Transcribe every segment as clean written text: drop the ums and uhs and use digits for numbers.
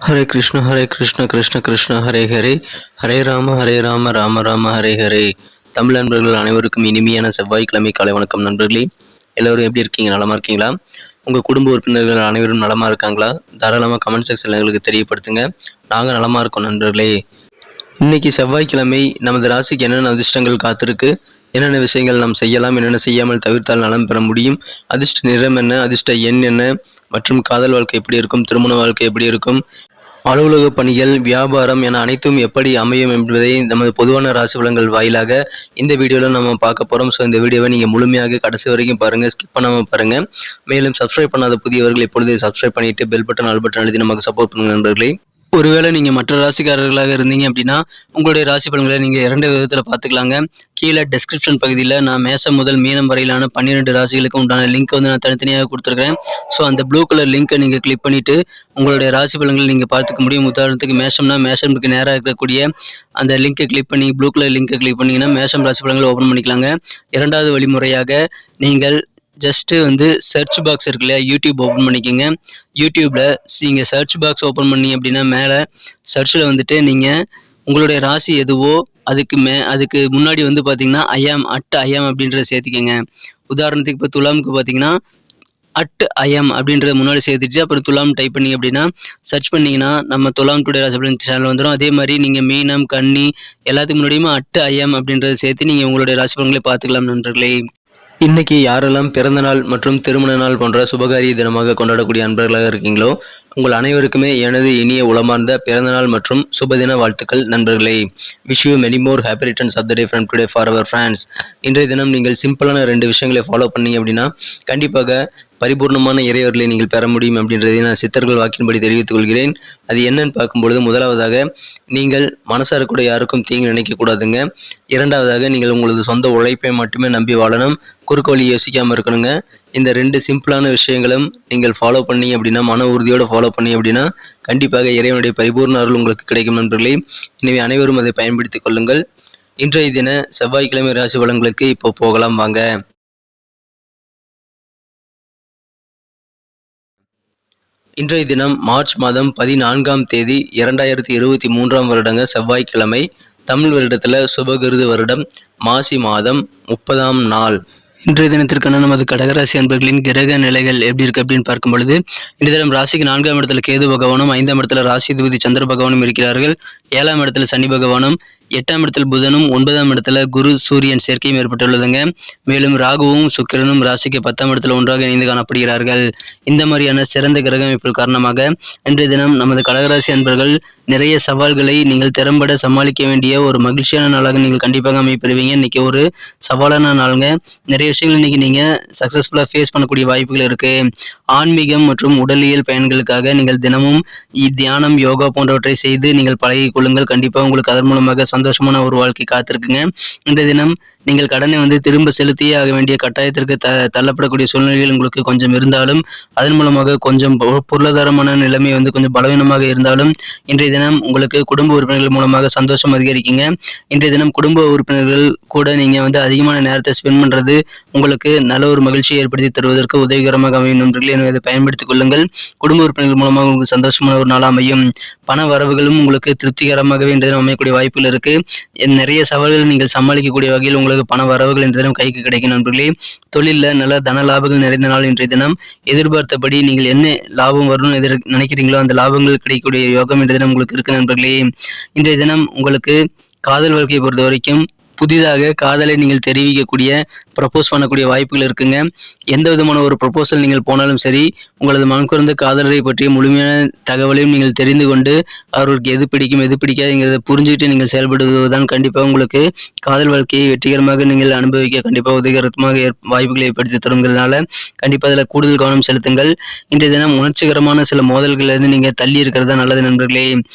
ஹரே கிருஷ்ண கிருஷ்ண கிருஷ்ண ஹரே ஹரே, ஹரே ராம ராம ராம ஹரே ஹரே. தமிழ் நண்பர்கள் அனைவருக்கும் இனிமையான செவ்வாய்க்கிழமை காலை வணக்கம் நண்பர்களே. எல்லோரும் எப்படி இருக்கீங்க? நலமா இருக்கீங்களா? உங்கள் குடும்ப உறுப்பினர்கள் அனைவரும் நலமா இருக்காங்களா? தாராளமாக கமெண்ட் செக்ஷனில் எங்களுக்கு தெரியப்படுத்துங்க. நாங்கள் நலமா இருக்கோம் நண்பர்களே. இன்னைக்கு செவ்வாய்க்கிழமை நமது ராசிக்கு என்னென்ன அதிர்ஷ்டங்கள் காத்திருக்கு, என்னென்ன விஷயங்கள் நாம் செய்யலாம், என்னென்ன செய்யாமல் தவிர்த்தால் நலம் பெற முடியும், அதிர்ஷ்ட நிறம் என்ன, அதிர்ஷ்ட எண் என்ன, மற்றும் காதல் வாழ்க்கை எப்படி இருக்கும், திருமண வாழ்க்கை எப்படி இருக்கும், அலுவலக பணிகள், வியாபாரம் என அனைத்தும் எப்படி அமையும் என்பதை நமது பொதுவான ராசி பலன்கள் வாயிலாக இந்த வீடியோவில் நம்ம பார்க்க போகிறோம். ஸோ இந்த வீடியோவை நீங்கள் முழுமையாக கடைசி வரைக்கும் பாருங்கள், ஸ்கிப் பண்ணாமல் பாருங்கள். மேலும் சப்ஸ்கிரைப் பண்ணாத புதியவர்கள் இப்பொழுது சப்ஸ்கிரைப் பண்ணிவிட்டு பெல் பட்டன் ஆல் பட்டன் அழுத்தி நமக்கு சப்போர்ட் பண்ணுங்கள் நண்பர்களே. ஒருவேளை நீங்கள் மற்ற ராசிக்காரர்களாக இருந்தீங்க அப்படின்னா உங்களுடைய ராசி பலன்களை நீங்கள் 2 விதத்தில் பார்த்துக்கலாங்க. கீழே டெஸ்கிரிப்ஷன் பகுதியில் நான் மேஷம் முதல் மீனம் வரையிலான 12 ராசிகளுக்கு உண்டான லிங்க் வந்து நான் தனித்தனியாக கொடுத்துருக்கேன். ஸோ அந்த ப்ளூ கலர் லிங்க்கை நீங்கள் கிளிக் பண்ணிவிட்டு உங்களுடைய ராசி பலன்களை நீங்கள் பார்த்துக்க முடியும். உதாரணத்துக்கு மேஷம்னா மேஷம்க்கு நேராக இருக்கக்கூடிய அந்த லிங்கை கிளிக் பண்ணி ப்ளூ கலர் லிங்கை கிளிக் பண்ணிங்கன்னா மேஷம் ராசி பலன்களை ஓப்பன் பண்ணிக்கலாங்க. இரண்டாவது வழிமுறையாக நீங்கள் ஜஸ்ட்டு வந்து சர்ச் பாக்ஸ் இருக்கு இல்லையா, யூடியூப் ஓப்பன் பண்ணிக்கோங்க. யூடியூப்பில் நீங்கள் சர்ச் பாக்ஸ் ஓப்பன் பண்ணி அப்படின்னா மேலே சர்ச்சில் வந்துட்டு நீங்கள் உங்களுடைய ராசி எதுவோ அதுக்கு முன்னாடி வந்து பார்த்தீங்கன்னா ஐஎம் அப்படின்றத சேர்த்திக்கோங்க. உதாரணத்துக்கு இப்போ துலாமுக்கு பார்த்தீங்கன்னா ஐஎம் அப்படின்றத முன்னாடி சேர்த்துட்டு அப்புறம் துலாம் டைப் பண்ணி அப்படின்னா சர்ச் பண்ணிங்கன்னா நம்ம துலாம் டுடே ராசி பலன் சேனல் வந்துடும். அதே மாதிரி நீங்கள் மீனம் கன்னி எல்லாத்துக்கு முன்னாடியுமே ஐஎம் அப்படின்றத சேர்த்து நீங்கள் உங்களுடைய ராசி பலன்களை பார்த்துக்கலாம் நண்பர்களே. இன்னைக்கு யாரெல்லாம் பிறந்த நாள் மற்றும் திருமண நாள் போன்ற சுபகாரிய தினமாக கொண்டாடக்கூடிய அன்பர்களாக இருக்கீங்களோ உங்கள் அனைவருக்குமே எனது இனிய உளமார்ந்த பிறந்தநாள் மற்றும் சுபதின வாழ்த்துக்கள் நண்பர்களே. Wish you many more happy returns of the day from today for our friends. இன்றைய தினம் நீங்கள் சிம்பிளான 2 விஷயங்களை ஃபாலோ பண்ணீங்க அப்படின்னா கண்டிப்பாக பரிபூர்ணமான இறைவர்களை நீங்கள் பெற முடியும் அப்படின்றதை நான் சித்தர்கள் வாக்கின்படி தெரிவித்துக் கொள்கிறேன். அது என்னன்னு பார்க்கும்பொழுது, முதலாவதாக நீங்கள் மனசார கூட யாருக்கும் தீங்கு நினைக்கக்கூடாதுங்க. இரண்டாவதாக நீங்கள் உங்களது சொந்த உழைப்பை மட்டுமே நம்பி வாழணும், குறுக்கு வழி யோசிக்காமல் இருக்கணுங்க. இந்த 2 சிம்பிளான விஷயங்களும் நீங்கள் ஃபாலோ பண்ணீங்க அப்படின்னா, மன உறுதியோடு ஃபாலோ பண்ணி அப்படின்னா கண்டிப்பாக இறைவனுடைய பரிபூர்ண அருள் உங்களுக்கு கிடைக்கும் நண்பர்களே. எனவே அனைவரும் அதை பயன்படுத்திக் கொள்ளுங்கள். இன்றைய தின செவ்வாய்க்கிழமை ராசி பலன்களுக்கு இப்போ போகலாம் வாங்க. இன்றைய தினம் மார்ச் மாதம் 14ஆம் தேதி 2023ஆம் வருடங்க செவ்வாய்க்கிழமை. தமிழ் வருடத்தில் சுபகிருது வருடம் மாசி மாதம் 30ஆம் நாள். இன்றைய தினத்திற்கான நமது கடகராசி அன்பர்களின் கிரக நிலைகள் எப்படி இருக்கு அப்படின்னு பார்க்கும் பொழுது, இன்றைய தினம் ராசிக்கு 4ஆம் இடத்துல கேது பகவானும், 5ஆம் இடத்துல ராசி அதிபதி சந்திர பகவானும் இருக்கிறார்கள். 7ஆம் இடத்துல சனி பகவானும், 8ஆம் இடத்தில் புதனும், 9ஆம் இடத்துல குரு சூரியன் சேர்க்கையும் ஏற்பட்டுள்ளதுங்க. மேலும் ராகுவும் சுக்கிரனும் ராசிக்கு 10ஆம் இடத்துல ஒன்றாக இணைந்து காணப்படுகிறார்கள். இந்த மாதிரியான சிறந்த கிரக அமைப்பு காரணமாக இன்றைய தினம் நமது கடகராசி அன்பர்கள் நிறைய சவால்களை நீங்கள் திறம்பட சமாளிக்க வேண்டிய ஒரு மகிழ்ச்சியான நாளாக நீங்கள் கண்டிப்பாக அமைப்பெறுவீங்க. இன்னைக்கு ஒரு சவாலான நாளுங்க. நிறைய விஷயங்கள் இன்னைக்கு நீங்க சக்சஸ்ஃபுல்லா ஃபேஸ் பண்ணக்கூடிய வாய்ப்புகள் இருக்கு. ஆன்மீகம் மற்றும் உடலியல் பயன்களுக்காக நீங்கள் தினமும் தியானம், யோகா போன்றவற்றை செய்து நீங்கள் பழகிக் கொள்ளுங்கள். கண்டிப்பாக உங்களுக்கு அதன் மூலமாக சந்தோஷமான ஒரு வாழ்க்கை காத்திருக்குங்க. இன்றைய தினம் நீங்கள் கடனை வந்து திரும்ப செலுத்தியே ஆக வேண்டிய கட்டாயத்திற்கு தள்ளப்படக்கூடிய சூழ்நிலைகள் உங்களுக்கு கொஞ்சம் இருந்தாலும், அதன் மூலமாக கொஞ்சம் பொருளாதாரமான நிலைமை வந்து கொஞ்சம் பலவீனமாக இருந்தாலும் இன்றைய தினம் உங்களுக்கு குடும்ப உறுப்பினர்கள் மூலமாக சந்தோஷம் அதிகரிக்குங்க. இன்றைய தினம் குடும்ப உறுப்பினர்கள் கூட நீங்க வந்து அதிகமான நேரத்தை ஸ்பெண்ட் பண்றது உங்களுக்கு நல்ல ஒரு மகிழ்ச்சியை ஏற்படுத்தி தருவதற்கு உதவிகரமாக அமையும் நண்பர்களே. எனவே அதை பயன்படுத்திக் கொள்ளுங்கள். குடும்ப உறுப்பினர்கள் மூலமாக உங்களுக்கு சந்தோஷமான ஒரு நாள் அமையும். பண வரவுகளும் உங்களுக்கு திருப்திகரமாகவே இன்றைய தினம் அமையக்கூடிய வாய்ப்புகள் இருக்கு. நிறைய சவால்கள் நீங்கள் சமாளிக்கக்கூடிய வகையில் உங்களுக்கு பண வரவுகள் இன்றைய தினம் கைக்கு கிடைக்கும் நண்பர்களே. தொழிலில் நல்ல தன லாபங்கள் நிறைந்த நாள் இன்றைய தினம். எதிர்பார்த்தபடி நீங்கள் என்ன லாபம் வரும்னு நினைக்கிறீங்களோ அந்த லாபங்கள் கிடைக்கக்கூடிய யோகம் இன்றைய தினம் உங்களுக்கு இருக்கு நண்பர்களே. இன்றைய தினம் உங்களுக்கு காதல் வாழ்க்கையை பொறுத்த வரைக்கும் புதிதாக காதலை நீங்கள் தெரிவிக்கக்கூடிய ப்ரப்போஸ் பண்ணக்கூடிய வாய்ப்புகள் இருக்குங்க. எந்த விதமான ஒரு ப்ரப்போசல் நீங்கள் போனாலும் சரி, உங்களது மனக்குறந்த காதலரை பற்றிய முழுமையான தகவலையும் நீங்கள் தெரிந்து கொண்டு அவர்களுக்கு எது பிடிக்கும் எது பிடிக்காதுங்கிறத புரிஞ்சுக்கிட்டு நீங்கள் செயல்படுவதுதான் கண்டிப்பாக உங்களுக்கு காதல் வாழ்க்கையை வெற்றிகரமாக நீங்கள் அனுபவிக்க கண்டிப்பாக உதவிகரமாக வாய்ப்புகளை ஏற்படுத்தி தருங்கிறதுனால கண்டிப்பாக அதில் கூடுதல் கவனம் செலுத்துங்கள். இன்றைய தினம் உணர்ச்சிகரமான சில மோதல்களிலிருந்து நீங்கள் தள்ளி இருக்கிறதா நல்லது நண்பர்களே.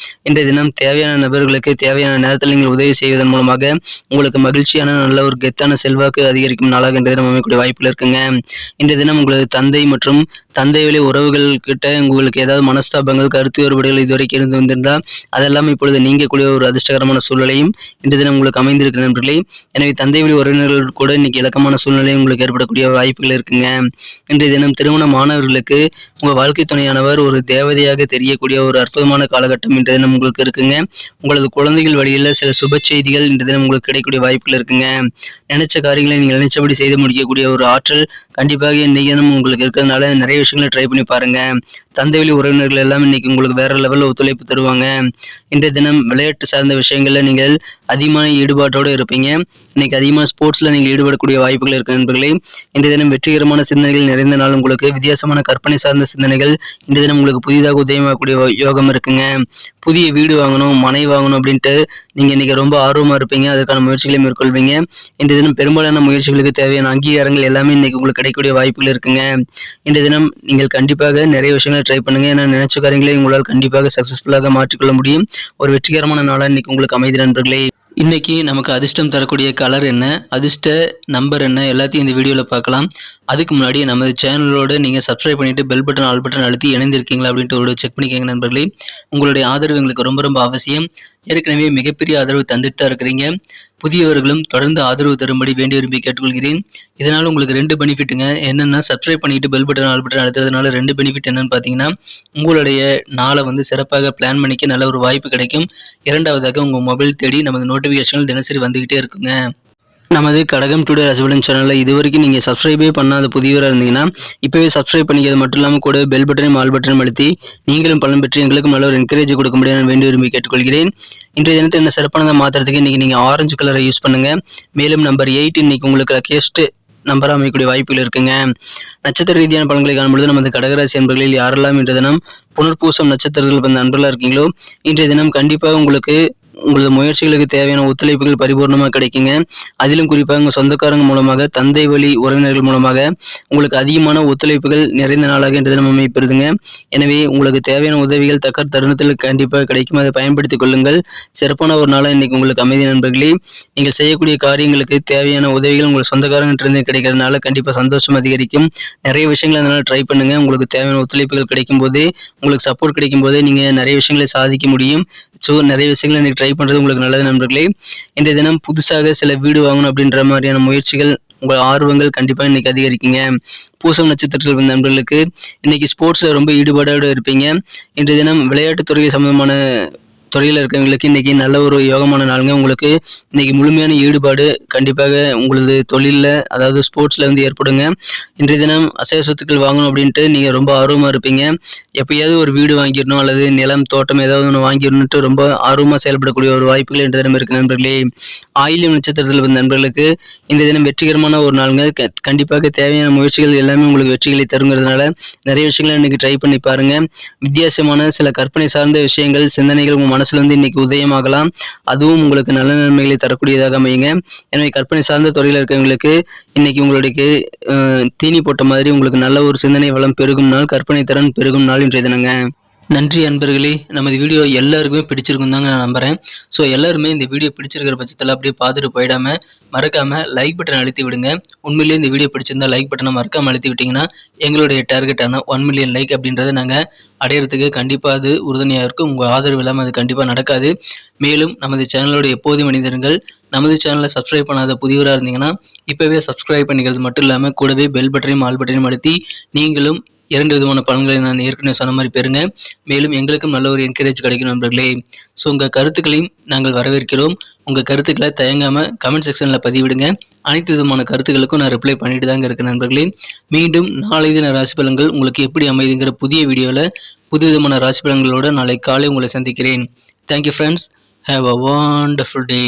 இன்றைய தினம் தேவையான நபர்களுக்கு தேவையான நேரத்தில் நீங்கள் உதவி செய்வதன் மூலமாக உங்களுக்கு மகிழ்ச்சியான நல்ல ஒரு கெத்தான செல்வாக்கு அதிகரிக்கும் நாளாக இன்றைய தினம் அமையக்கூடிய வாய்ப்புகள் இருக்குங்க. இன்றைய தினம் உங்களது தந்தை மற்றும் தந்தை வழி வழி உறவுகள் கிட்ட உங்களுக்கு ஏதாவது மனஸ்தாபங்கள், கருத்து வேறுபாடுகள் இதுவரைக்கும் இருந்து வந்திருந்தால் அதெல்லாம் இப்பொழுது நீங்கக்கூடிய ஒரு அதிர்ஷ்டகரமான சூழ்நிலையும் இன்றைய தினம் உங்களுக்கு அமைந்திருக்கு நண்பர்களே. எனவே தந்தை வழி உறவினர்கள் கூட இன்னைக்கு இலக்கமான சூழ்நிலை உங்களுக்கு ஏற்படக்கூடிய வாய்ப்புகள் இருக்குங்க. இன்றைய தினம் திருமண மாணவர்களுக்கு உங்க வாழ்க்கை துணையானவர் ஒரு தேவதையாக தெரியக்கூடிய ஒரு அற்புதமான காலகட்டம் இன்றைய தினம் உங்களுக்கு இருக்குங்க. உங்களது குழந்தைகள் வழியில் சில சுப செய்திகள் இன்றைய தினம் உங்களுக்கு கிடைக்கக்கூடிய வாய்ப்புகள் இருக்குங்க. நினைச்ச காரியங்களை நீங்கள் நினைச்சபடி செய்து முடிக்கக்கூடிய ஒரு ஆற்றல் கண்டிப்பாக இன்னைக்கு தினம் உங்களுக்கு இருக்கிறதுனால நிறைய விஷயங்களை ட்ரை பண்ணி பாருங்க. தந்தை வழி உறவினர்கள் எல்லாம் இன்னைக்கு உங்களுக்கு வேற லெவலில் ஒத்துழைப்பு தருவாங்க. இன்றைய தினம் விளையாட்டு சார்ந்த விஷயங்கள்ல நீங்கள் அதிகமான ஈடுபாட்டோடு இருப்பீங்க. இன்னைக்கு அதிகமாக ஸ்போர்ட்ஸ்ல நீங்கள் ஈடுபடக்கூடிய வாய்ப்புகள் இருக்கு நண்பர்களே. இன்றைய தினம் வெற்றிகரமான சிந்தனைகள் நிறைந்த நாள் உங்களுக்கு. வித்தியாசமான கற்பனை சார்ந்த சிந்தனைகள் இன்றைய தினம் உங்களுக்கு புதிதாக உதயமாகக்கூடிய யோகம் இருக்குங்க. புதிய வீடு வாங்கணும், மனை வாங்கணும் அப்படின்ட்டு நீங்க இன்னைக்கு ரொம்ப ஆர்வமா இருப்பீங்க. அதற்கான முயற்சிகளை மேற்கொள்வீங்க. இன்றைய தினம் பெரும்பாலான முயற்சிகளுக்கு தேவையான அங்கீகாரங்கள் எல்லாமே இன்னைக்கு உங்களுக்கு கிடைக்கக்கூடிய வாய்ப்புகள் இருக்குங்க. இன்றைய தினம் நீங்கள் கண்டிப்பாக நிறைய விஷயங்களை ட்ரை பண்ணுங்க. ஏன்னா நினைச்ச காரியங்களை உங்களால் கண்டிப்பாக சக்சஸ்ஃபுல்லாக மாற்றிக்கொள்ள முடியும். ஒரு வெற்றிகரமான நாளாக இன்னைக்கு உங்களுக்கு அமைதி நண்பர்களே. இன்னைக்கு நமக்கு அதிர்ஷ்டம் தரக்கூடிய கலர் என்ன, அதிர்ஷ்ட நம்பர் என்ன, எல்லாத்தையும் இந்த வீடியோவில் பார்க்கலாம். அதுக்கு முன்னாடி நமது சேனலோடு நீங்கள் சப்ஸ்கிரைப் பண்ணிட்டு பெல் பட்டன் ஆல் பட்டன் அழுத்தி இணைந்திருக்கீங்களா அப்படின்ட்டு ஒரு செக் பண்ணிக்கோங்க நண்பர்களே. உங்களுடைய ஆதரவு எங்களுக்கு ரொம்ப ரொம்ப அவசியம். ஏற்கனவே மிகப்பெரிய ஆதரவு தந்துட்டு தான் இருக்கிறீங்க. புதியவர்களும் தொடர்ந்து ஆதரவு தரும்படி வேண்டி விரும்பி கேட்டுக்கொள்கிறேன். இதனால் உங்களுக்கு 2 பெனிஃபிட்டுங்க. என்னென்னா சப்ஸ்கிரைப் பண்ணிட்டு பெல் பட்டன் ஆல் பட்டன் அழுத்துறதுனால 2 பெனிஃபிட் என்னன்னு பார்த்தீங்கன்னா, உங்களுடைய நாளை சிறப்பாக பிளான் பண்ணிக்க நல்ல ஒரு வாய்ப்பு கிடைக்கும். இரண்டாவதாக உங்கள் மொபைல் தேடி நமது நோட்டிஃபிகேஷன்கள் தினசரி வந்துக்கிட்டே இருக்குங்க. நமது கடகம் டுடே ராசிபலன் சேனலில் இதுவரைக்கும் நீங்கள் சப்ஸ்கிரைபே பண்ணாத புதியவராக இருந்தீங்கன்னா இப்போவே சப்ஸ்கிரைப் பண்ணிக்கிறது மட்டும் இல்லாமல் கூட பெல் பட்டனையும் ஆல் பட்டனையும் அழுத்தி நீங்களும் பலன் பெற்று எங்களுக்கும் நல்ல ஒரு என்கரேஜ் கொடுக்க முடியாது வேண்டி விரும்பி கேட்டுக்கொள்கிறேன். இன்றைய தினத்தை என்ன சிறப்பானதாக மாற்றுறதுக்கு இன்றைக்கி நீங்கள் ஆரஞ்சு கலரை யூஸ் பண்ணுங்கள். மேலும் நம்பர் 8 இன்னைக்கு உங்களுக்கு லக்கியஸ்ட் நம்பராக அமையக்கூடிய வாய்ப்புகள் இருக்குங்க. நட்சத்திர ரீதியான பலன்களை காணும்பொழுது நமது கடகராசி அன்பர்களில் யாரெல்லாம் இன்றைய தினம் புனர்பூசம் நட்சத்திரத்தில் வந்த நண்பர்களாக இருக்கீங்களோ இன்றைய தினம் கண்டிப்பாக உங்களுக்கு உங்களது முயற்சிகளுக்கு தேவையான ஒத்துழைப்புகள் பரிபூர்ணமாக கிடைக்குங்க. அதிலும் குறிப்பாக உங்கள் சொந்தக்காரங்க மூலமாக, தந்தை வழி உறவினர்கள் மூலமாக உங்களுக்கு அதிகமான ஒத்துழைப்புகள் நிறைந்த நாளாக இன்று தினம் அமைப்பெறுதுங்க. எனவே உங்களுக்கு தேவையான உதவிகள் தக்க தருணத்தில் கண்டிப்பாக கிடைக்கும். அதை பயன்படுத்திக் கொள்ளுங்கள். சிறப்பான ஒரு நாளாக இன்னைக்கு உங்களுக்கு அமைதி நண்பர்களே. நீங்கள் செய்யக்கூடிய காரியங்களுக்கு தேவையான உதவிகள் உங்கள் சொந்தக்காரங்கிட்ட கிடைக்கிறதுனால கண்டிப்பாக சந்தோஷம் அதிகரிக்கும். நிறைய விஷயங்கள் அதனால ட்ரை பண்ணுங்க. உங்களுக்கு தேவையான ஒத்துழைப்புகள் கிடைக்கும் போது, உங்களுக்கு சப்போர்ட் கிடைக்கும் போது நீங்கள் நிறைய விஷயங்களை சாதிக்க முடியும். ஸோ நிறைய விஷயங்களை இன்னைக்கு ட்ரை பண்ணுறது உங்களுக்கு நல்லது நண்பர்களே. இன்றைய தினம் புதுசாக சில வீடு வாங்கணும் அப்படின்ற மாதிரியான முயற்சிகள் உங்கள் ஆர்வங்கள் கண்டிப்பாக இன்னைக்கு அதிகரிக்குங்க. பூசம் நட்சத்திரத்தில் வந்த நண்பர்களுக்கு இன்னைக்கு ஸ்போர்ட்ஸில் ரொம்ப ஈடுபாடோடு இருப்பீங்க. இன்றைய தினம் விளையாட்டுத்துறை சம்பந்தமான துறையில் இருக்கிறவங்களுக்கு இன்னைக்கு நல்ல ஒரு யோகமான நாளுங்க. உங்களுக்கு இன்னைக்கு முழுமையான ஈடுபாடு கண்டிப்பாக உங்களது தொழிலில் அதாவது ஸ்போர்ட்ஸில் ஏற்படுங்க. இன்றைய தினம் அசைய சொத்துக்கள் வாங்கணும் அப்படின்ட்டு நீங்கள் ரொம்ப ஆர்வமாக இருப்பீங்க. எப்பயாவது ஒரு வீடு வாங்கிடணும் அல்லது நிலம் தோட்டம் ஏதாவது ஒன்று வாங்கிடணுன்ட்டு ரொம்ப ஆர்வமாக செயல்படக்கூடிய ஒரு வாய்ப்புகள் இன்றைய தினம் இருக்கு நண்பர்களே. ஆயில்யம் நட்சத்திரத்தில் வந்த நண்பர்களுக்கு இந்த தினம் வெற்றிகரமான ஒரு நாளுங்க. கண்டிப்பாக தேவையான முயற்சிகள் எல்லாமே உங்களுக்கு வெற்றிகளை தருங்கிறதுனால நிறைய விஷயங்களை இன்னைக்கு ட்ரை பண்ணி பாருங்க. வித்தியாசமான சில கற்பனை சார்ந்த விஷயங்கள், சிந்தனைகள் உங்கள் மனசுல இன்னைக்கு உதயமாகலாம். அதுவும் உங்களுக்கு நல்ல நன்மைகளை தரக்கூடியதாக அமையுங்க. எனவே கற்பனை சார்ந்த துறையில் இருக்கிறவங்களுக்கு இன்னைக்கு உங்களுக்கு தீனி போட்ட மாதிரி உங்களுக்கு நல்ல ஒரு சிந்தனை வளம் பெருகும் நாள், கற்பனை திறன் பெருகும் நாள் இன்றைய தினங்க. நன்றி அன்பர்களே. நமது வீடியோ எல்லாருக்குமே பிடிச்சிருக்கும் தாங்க நான் நம்புகிறேன். ஸோ எல்லாருமே இந்த வீடியோ பிடிச்சிருக்கிற பட்சத்தில் அப்படியே பார்த்துட்டு போயிடாமல் மறக்காமல் லைக் பட்டன் அழுத்தி விடுங்க. உண்மையிலேயே இந்த வீடியோ பிடிச்சிருந்தா லைக் பட்டனை மறக்காமல் அழுத்தி விட்டிங்கன்னா எங்களுடைய டார்கெட்டான 1 மில்லியன் லைக் அப்படின்றத நாங்கள் அடையிறதுக்கு கண்டிப்பாக அது உறுதுணையாக இருக்கும். உங்கள் ஆதரவு இல்லாமல் அது கண்டிப்பாக நடக்காது. மேலும் நமது சேனலோட எப்போதும் மனிதர்கள் நமது சேனலை சப்ஸ்கிரைப் பண்ணாத புதியவராக இருந்தீங்கன்னா இப்போவே சப்ஸ்கிரைப் பண்ணிக்கிறது மட்டும் இல்லாமல் கூடவே பெல் பட்டனையும் ஆல் பட்டனையும் அழுத்தி நீங்களும் 2 விதமான பலன்களை நான் ஏற்கனவே சொன்ன மாதிரி பெறுங்க. மேலும் எங்களுக்கும் நல்ல ஒரு என்கரேஜ் கிடைக்கும் நண்பர்களே. ஸோ உங்கள் கருத்துக்களையும் நாங்கள் வரவேற்கிறோம். உங்கள் கருத்துக்களை தயங்காமல் கமெண்ட் செக்ஷனில் பதிவிடுங்க. அனைத்து விதமான கருத்துக்களுக்கும் நான் ரிப்ளை பண்ணிட்டு தாங்க இருக்கேன் நண்பர்களே. மீண்டும் நாளை தின ராசி பலன்கள் உங்களுக்கு எப்படி அமைதுங்கிற புதிய வீடியோவில் புது விதமான ராசி பலன்களோடு நாளை காலை உங்களை சந்திக்கிறேன். Thank you friends. Have a wonderful day.